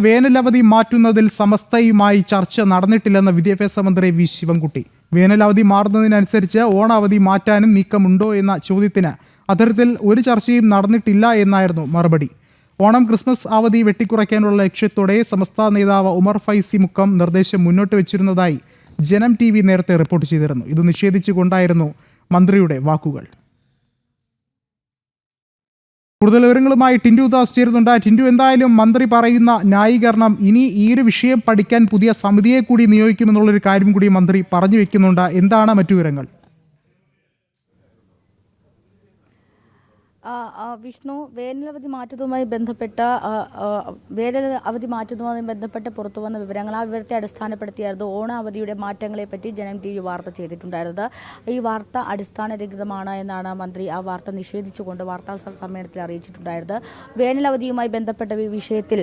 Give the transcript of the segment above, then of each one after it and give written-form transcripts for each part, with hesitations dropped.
വേനലവധി മാറ്റുന്നതിൽ സമസ്തയുമായി ചർച്ച നടന്നിട്ടില്ലെന്ന് വിദ്യാഭ്യാസ മന്ത്രി വി ശിവൻകുട്ടി. വേനലവധി മാറുന്നതിനനുസരിച്ച് ഓണാവധി മാറ്റാനും നീക്കമുണ്ടോ എന്ന ചോദ്യത്തിന് അത്തരത്തിൽ ഒരു ചർച്ചയും നടന്നിട്ടില്ല എന്നായിരുന്നു മറുപടി. ഓണം ക്രിസ്മസ് അവധി വെട്ടിക്കുറയ്ക്കാനുള്ള ലക്ഷ്യത്തോടെ സമസ്ത നേതാവ് ഉമർ ഫൈസി മുക്കം നിർദ്ദേശം മുന്നോട്ട് വെച്ചിരുന്നതായി ജനം TV നേരത്തെ റിപ്പോർട്ട് ചെയ്തിരുന്നു. ഇത് നിഷേധിച്ചുകൊണ്ടായിരുന്നു മന്ത്രിയുടെ വാക്കുകൾ. കൂടുതൽ വിവരങ്ങളുമായി ടിൻഡു ദാസ് ചേരുന്നുണ്ട്. ടിൻഡു, എന്തായാലും മന്ത്രി പറയുന്ന ന്യായീകരണം ഇനി ഈ ഒരു വിഷയം പഠിക്കാൻ പുതിയ സമിതിയെ കൂടി നിയോഗിക്കുമെന്നുള്ളൊരു കാര്യം കൂടി മന്ത്രി പറഞ്ഞു വെക്കുന്നുണ്ട്. എന്താണ് മറ്റു വിവരങ്ങൾ? വിഷ്ണു, വേനലവധി മാറ്റുന്നതുമായി ബന്ധപ്പെട്ട് പുറത്തു വന്ന വിവരങ്ങൾ, ആ വിവരത്തെ അടിസ്ഥാനപ്പെടുത്തിയായിരുന്നു ഓണാവധിയുടെ മാറ്റങ്ങളെപ്പറ്റി ജനം TV വാർത്ത ചെയ്തിട്ടുണ്ടായിരുന്നത്. ഈ വാർത്ത അടിസ്ഥാനരഹിതമാണ് എന്നാണ് മന്ത്രി ആ വാർത്ത നിഷേധിച്ചുകൊണ്ട് വാർത്താ സമ്മേളനത്തിൽ അറിയിച്ചിട്ടുണ്ടായിരുന്നത്. വേനലവധിയുമായി ബന്ധപ്പെട്ട വിഷയത്തിൽ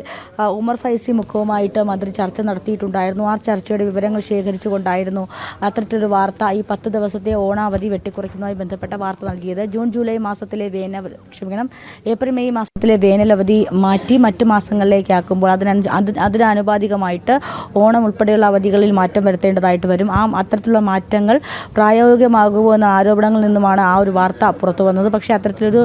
ഉമർ ഫൈസി മുഖവുമായിട്ട് മന്ത്രി ചർച്ച നടത്തിയിട്ടുണ്ടായിരുന്നു. ആ ചർച്ചയുടെ വിവരങ്ങൾ ശേഖരിച്ചുകൊണ്ടായിരുന്നു അത്തരത്തിലൊരു വാർത്ത, ഈ 10 ദിവസത്തെ ഓണാവധി വെട്ടിക്കുറയ്ക്കുന്നതുമായി ബന്ധപ്പെട്ട വാർത്ത നൽകിയത്. ജൂൺ-ജൂലൈ മാസത്തിലെ ഏപ്രിൽ മെയ് മാസത്തിലെ വേനലവധി മാറ്റി മറ്റു മാസങ്ങളിലേക്കാക്കുമ്പോൾ അതിനാനുപാതികമായിട്ട് ഓണം ഉൾപ്പെടെയുള്ള അവധികളിൽ മാറ്റം വരുത്തേണ്ടതായിട്ട് വരും. അത്തരത്തിലുള്ള മാറ്റങ്ങൾ പ്രായോഗികമാകുമോ എന്ന ആരോപണങ്ങളിൽ നിന്നുമാണ് ആ ഒരു വാർത്ത പുറത്തു വന്നത്. പക്ഷേ അത്തരത്തിലൊരു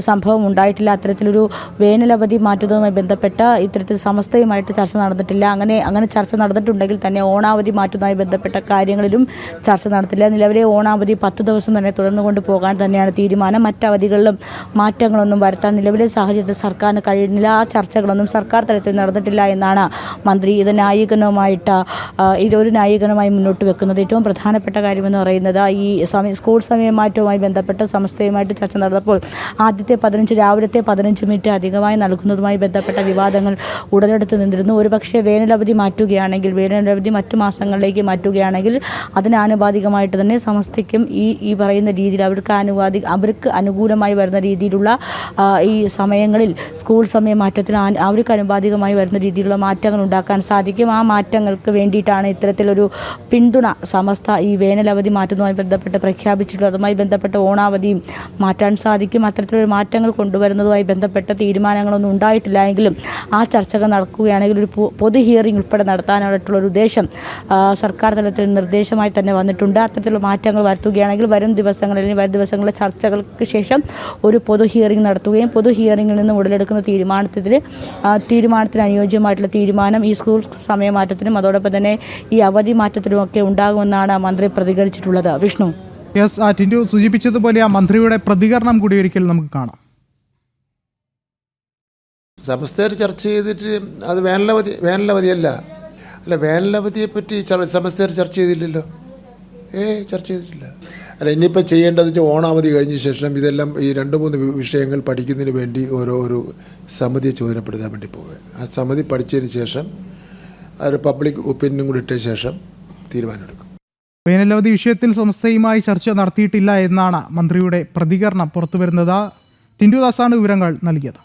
സംഭവം ഉണ്ടായിട്ടില്ല. അത്തരത്തിലൊരു വേനലവധി മാറ്റുന്നതുമായി ബന്ധപ്പെട്ട് ഇത്തരത്തിൽ സമസ്തയുമായിട്ട് ചർച്ച നടന്നിട്ടില്ല. അങ്ങനെ ചർച്ച നടന്നിട്ടുണ്ടെങ്കിൽ തന്നെ ഓണാവധി മാറ്റുന്നതുമായി ബന്ധപ്പെട്ട കാര്യങ്ങളിലും ചർച്ച നടത്തില്ല. നിലവിലെ ഓണാവധി 10 ദിവസം തന്നെ തുടർന്നു കൊണ്ടുപോകാൻ തന്നെയാണ് തീരുമാനം. മറ്റവധികളിലും മാറ്റങ്ങളൊന്നും വരുത്താൻ നിലവിലെ സാഹചര്യത്തിൽ സർക്കാരിന് കഴിയുന്നില്ല. ആ ചർച്ചകളൊന്നും സർക്കാർ തലത്തിൽ നടന്നിട്ടില്ല എന്നാണ് മന്ത്രി ഒരു ന്യായീകരണമായി മുന്നോട്ട് വെക്കുന്നത്. ഏറ്റവും പ്രധാനപ്പെട്ട കാര്യമെന്ന് പറയുന്നത് ഈ സ്കൂൾ സമയമാറ്റവുമായി ബന്ധപ്പെട്ട് സമസ്തയുമായിട്ട് ചർച്ച നടന്നപ്പോൾ രാവിലത്തെ 15 മിനിറ്റ് അധികമായി നൽകുന്നതുമായി ബന്ധപ്പെട്ട വിവാദങ്ങൾ ഉടലെടുത്ത് നിന്നിരുന്നു. ഒരുപക്ഷെ വേനലവധി മറ്റു മാസങ്ങളിലേക്ക് മാറ്റുകയാണെങ്കിൽ അതിനാനുപാതികമായിട്ട് തന്നെ സമസ്തയ്ക്കും ഈ പറയുന്ന രീതിയിൽ അവർക്ക് അനുകൂലമായി വരുന്ന രീതിയിലുള്ള ഈ സമയങ്ങളിൽ സ്കൂൾ സമയമാറ്റത്തിന് അവർക്ക് അനുപാതികമായി വരുന്ന രീതിയിലുള്ള മാറ്റങ്ങൾ ഉണ്ടാക്കാൻ സാധിക്കും. ആ മാറ്റങ്ങൾക്ക് വേണ്ടിയിട്ടാണ് ഇത്തരത്തിലൊരു പിന്തുണ സമസ്ത ഈ വേനലവധി മാറ്റുന്നതുമായി ബന്ധപ്പെട്ട് പ്രഖ്യാപിച്ചിട്ടുള്ളത്. അതുമായി ബന്ധപ്പെട്ട് ഓണാവധിയും മാറ്റാൻ സാധിക്കും. അത്തരത്തിലൊരു മാറ്റങ്ങൾ കൊണ്ടുവരുന്നതുമായി ബന്ധപ്പെട്ട തീരുമാനങ്ങളൊന്നും ഉണ്ടായിട്ടില്ല എങ്കിലും ആ ചർച്ചകൾ നടക്കുകയാണെങ്കിൽ ഒരു പൊതു ഹിയറിംഗ് ഉൾപ്പെടെ നടത്താനായിട്ടുള്ളൊരു ഉദ്ദേശം സർക്കാർ തലത്തിൽ നിർദ്ദേശമായി തന്നെ വന്നിട്ടുണ്ട്. അത്തരത്തിലുള്ള മാറ്റങ്ങൾ വരുത്തുകയാണെങ്കിൽ വരും ദിവസങ്ങളിലെ ചർച്ചകൾക്ക് ശേഷം ഒരു പൊതു ഹിയറിംഗ് നടത്തുകയും പൊതു ഹിയറിംഗിൽ നിന്ന് ഉടലെടുക്കുന്ന തീരുമാനത്തിന് അനുയോജ്യമായിട്ടുള്ള തീരുമാനം ഈ സ്കൂൾ സമയമാറ്റത്തിനും അതോടൊപ്പം തന്നെ ഈ അവധി മാറ്റത്തിനുമൊക്കെ ഉണ്ടാകുമെന്നാണ് മന്ത്രി പ്രതികരിച്ചിട്ടുള്ളത്. വിഷ്ണു, ടിൻഡു സൂചിപ്പിച്ചതുപോലെ ആ മന്ത്രിയുടെ പ്രതികരണം കൂടി ഒരിക്കൽ നമുക്ക് കാണാം. സമസ്തയിൽ ചർച്ച ചെയ്തിട്ട് അത് വേനലവധിയല്ല. വേനലവധിയെ പറ്റി സമസ്തയിൽ ചർച്ച ചെയ്തില്ലല്ലോ. ചർച്ച ചെയ്തിട്ടില്ല. ഇനിയിപ്പോൾ ചെയ്യേണ്ടത് വെച്ചാൽ ഓണാവധി കഴിഞ്ഞ ശേഷം ഇതെല്ലാം ഈ 2-3 വിഷയങ്ങൾ പഠിക്കുന്നതിന് വേണ്ടി ഒരു സമിതിയെ ചുമതലപ്പെടുത്താൻ വേണ്ടി പോവുക. ആ സമിതി പഠിച്ചതിന് ശേഷം ഒരു പബ്ലിക് ഒപ്പീനിയനും കൂടി ഇട്ട ശേഷം തീരുമാനമെടുക്കും. വേനലവധി വിഷയത്തിൽ സമസ്തയുമായി ചർച്ച നടത്തിയിട്ടില്ല എന്നാണ് മന്ത്രിയുടെ പ്രതികരണം പുറത്തുവരുന്നത്. ടിൻഡു ദാസാണ് വിവരങ്ങൾ നൽകിയത്.